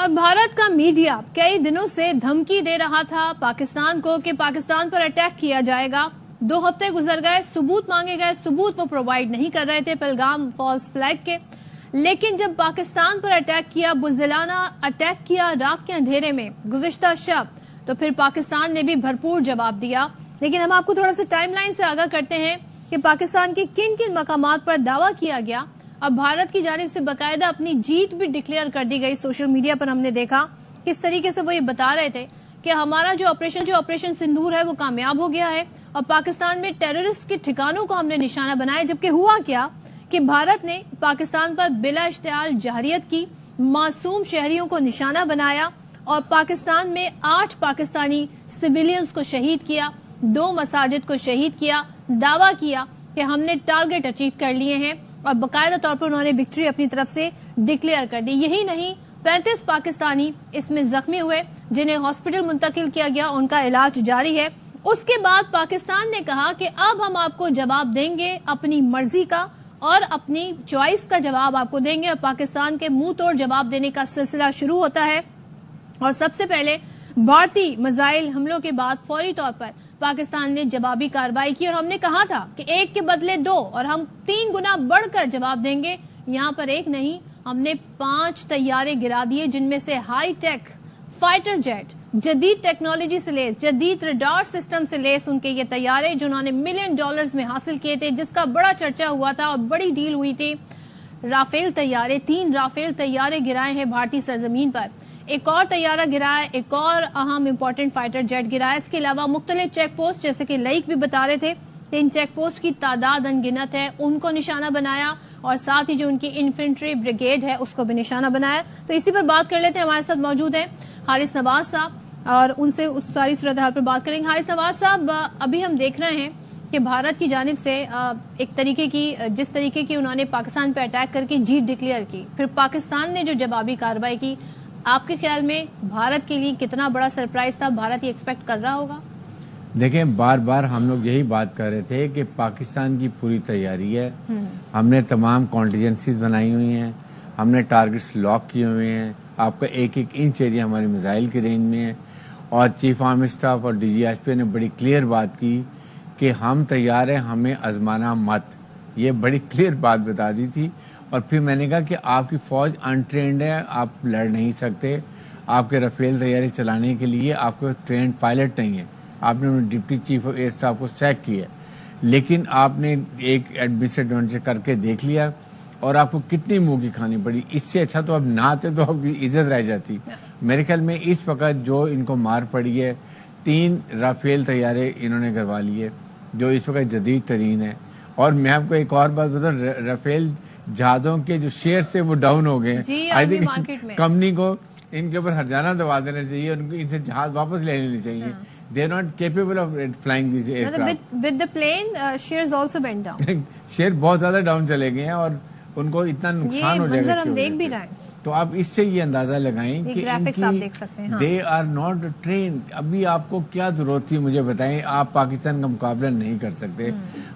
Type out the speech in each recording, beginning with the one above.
اور بھارت کا میڈیا کئی دنوں سے دھمکی دے رہا تھا پاکستان کو کہ پاکستان پر اٹیک کیا جائے گا. 2 ہفتے گزر گئے, ثبوت مانگے گئے, ثبوت وہ پرووائیڈ نہیں کر رہے تھے پہلگام فالس فلیگ کے. لیکن جب پاکستان پر اٹیک کیا, بزدلانہ اٹیک کیا رات کے اندھیرے میں گزشتہ شب, تو پھر پاکستان نے بھی بھرپور جواب دیا. لیکن ہم آپ کو تھوڑا سا ٹائم لائن سے آگاہ کرتے ہیں کہ پاکستان کے کن کن مقامات پر دعویٰ کیا گیا. اب بھارت کی جانب سے باقاعدہ اپنی جیت بھی ڈکلیئر کر دی گئی. سوشل میڈیا پر ہم نے دیکھا کس طریقے سے وہ یہ بتا رہے تھے کہ ہمارا جو آپریشن سندور ہے وہ کامیاب ہو گیا ہے اور پاکستان میں ٹیررسٹ کے ٹھکانوں کو ہم نے نشانہ بنایا. جبکہ ہوا کیا کہ بھارت نے پاکستان پر بلا اشتعال جارحیت کی, معصوم شہریوں کو نشانہ بنایا اور پاکستان میں 8 پاکستانی سویلینز کو شہید کیا, 2 مساجد کو شہید کیا. دعویٰ کیا کہ ہم نے ٹارگٹ اچیو کر لیے ہیں اور باقاعدہ طور پر انہوں نے وکٹری اپنی طرف سے ڈکلیئر کر دی. یہی نہیں, 35 پاکستانی اس میں زخمی ہوئے جنہیں ہاسپٹل منتقل کیا گیا, ان کا علاج جاری ہے. اس کے بعد پاکستان نے کہا کہ اب ہم آپ کو جواب دیں گے, اپنی مرضی کا اور اپنی چوائس کا جواب آپ کو دیں گے. اور پاکستان کے منہ توڑ جواب دینے کا سلسلہ شروع ہوتا ہے. اور سب سے پہلے بھارتی میزائل حملوں کے بعد فوری طور پر پاکستان نے جوابی کارروائی کی اور ہم نے کہا تھا کہ 1 کے بدلے 2 اور ہم 3 گنا بڑھ کر جواب دیں گے. یہاں پر 1 نہیں, ہم نے 5 طیارے گرا دیے جن میں سے ہائی ٹیک فائٹر جیٹ, جدید ٹیکنالوجی سے لیس, جدید ریڈار سسٹم سے لیس ان کے یہ طیارے جنہوں نے $1 ملین میں حاصل کیے تھے, جس کا بڑا چرچا ہوا تھا اور بڑی ڈیل ہوئی تھی. رافیل طیارے, 3 رافیل طیارے گرائے ہیں بھارتی سرزمین پر. ایک اور طیارہ گرا ہے, ایک اور اہم امپورٹنٹ فائٹر جیٹ گرا ہے. اس کے علاوہ مختلف چیک پوسٹ, جیسے کہ لائک بھی بتا رہے تھے کہ ان چیک پوسٹ کی تعداد انگنت ہے, ان کو نشانہ بنایا اور ساتھ ہی جو ان کی انفینٹری بریگیڈ ہے اس کو بھی نشانہ بنایا. تو اسی پر بات کر لیتے ہیں. ہمارے ساتھ موجود ہیں حارث نواز صاحب اور ان سے اس ساری صورتحال پر بات کریں گے. حارث نواز صاحب, ابھی ہم دیکھ رہے ہیں کہ بھارت کی جانب سے ایک طریقے کی, جس طریقے کی انہوں نے پاکستان پہ اٹیک کر کے جیت ڈکلیئر کی, پھر پاکستان نے جو جوابی کارروائی کی, آپ کے خیال میں بھارت کے لیے کتنا بڑا سرپرائز تھا؟ بھارت یہ ایکسپیکٹ کر رہا ہوگا؟ دیکھیں, بار بار ہم لوگ یہی بات کر رہے تھے کہ پاکستان کی پوری تیاری ہے. ہم نے تمام کانٹیجنسیز بنائی ہوئی ہیں, ہم نے ٹارگٹس لاک کیے ہوئے ہیں. آپ کا 1 انچ ایریا ہمارے میزائل کی رینج میں ہے. اور چیف آرمی اسٹاف اور ڈی جی ایس پی نے بڑی کلیئر بات کی کہ ہم تیار ہیں, ہمیں آزمانا مت. یہ بڑی کلیئر بات بتا دی تھی. اور پھر میں نے کہا کہ آپ کی فوج انٹرینڈ ہے, آپ لڑ نہیں سکتے. آپ کے رافیل طیارے چلانے کے لیے آپ کو ٹرینڈ پائلٹ نہیں ہے. آپ نے deputy chief of air staff کو سیک کیا, لیکن آپ نے ایک ایڈمنسٹریٹو کر کے دیکھ لیا اور آپ کو کتنی منہ کی کھانی پڑی. اس سے اچھا تو اب نہ آتے تو آپ کی عزت رہ جاتی. میرے خیال میں اس وقت جو ان کو مار پڑی ہے, 3 رافیل طیارے انہوں نے گروا لیے جو اس وقت جدید ترین ہے. اور میں آپ کو ایک اور بات بتاؤں, رافیل جہازوں کے جو شیئر تھے وہ ڈاؤن ہو گئے ہیں. آئی تھنک کمپنی کو ان کے اوپر ہرجانہ دبا دینا چاہیے, ان سے جہاز واپس لے لینے چاہیے. They are not capable of flying these aircraft. With the plane, shares also went down. Share بہت زیادہ ڈاؤن چلے گئے ہیں اور ان کو اتنا نقصان ہو جائے گا. ہم دیکھ بھی رہے ہیں. تو آپ اس سے یہ اندازہ لگائیں کہ they are not trained. ابھی آپ کو کیا ضرورت تھی مجھے بتائیں, آپ پاکستان کا مقابلہ نہیں کر سکتے.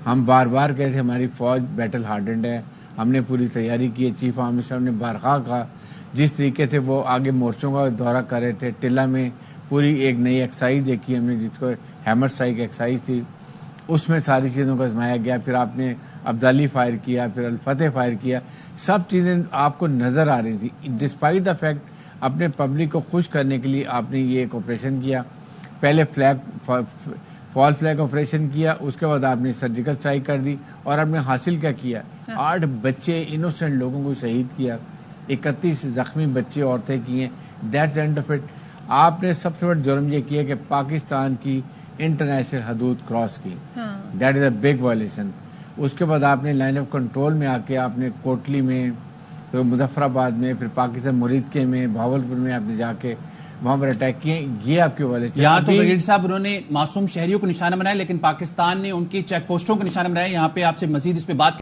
ہم بار بار کہتے ہیں ہماری فوج بیٹل ہارڈنڈ ہے, ہم نے پوری تیاری کی ہے. چیف آرمی اسٹاف نے بارخواہ کہا, جس طریقے سے وہ آگے مورچوں کا دورہ کر رہے تھے. ٹلہ میں پوری ایک نئی ایکسائز دیکھی ہم نے, جس کو ہیمر اسٹرائک ایکسائز تھی, اس میں ساری چیزوں کو آزمایا گیا. پھر آپ نے ابدالی فائر کیا, پھر الفتح فائر کیا. سب چیزیں آپ کو نظر آ رہی تھی. ڈسپائٹ دا فیکٹ اپنے پبلک کو خوش کرنے کے لیے آپ نے یہ ایک آپریشن کیا. پہلے فال فلیگ آپریشن کیا, اس کے بعد آپ نے سرجیکل اسٹرائک کر دی. اور آپ نے حاصل کیا کیا؟ 8 بچے انوسنٹ لوگوں کو شہید کیا, 31 زخمی بچے عورتیں کیے. That's and of it. آپ نے سب سے بڑا جرم یہ کیا کہ پاکستان کی انٹرنیشنل حدود کراس کی. That is a big violation. اس کے بعد آپ نے لائن آف کنٹرول میں آ کے آپ نے کوٹلی میں, پھر مظفر آباد میں, پھر پاکستان مریدکے میں, بھاولپور میں آپ نے جا کے وہاں پر اٹیک کیے. یہ آپ کی وائلیشن. یہاں تو بریگیڈ صاحب انہوں نے معصوم شہریوں کو نشانہ بنایا, لیکن پاکستان نے ان کی چیک پوسٹوں کو نشانہ بنایا. یہاں پہ آپ سے مزید اس پہ بات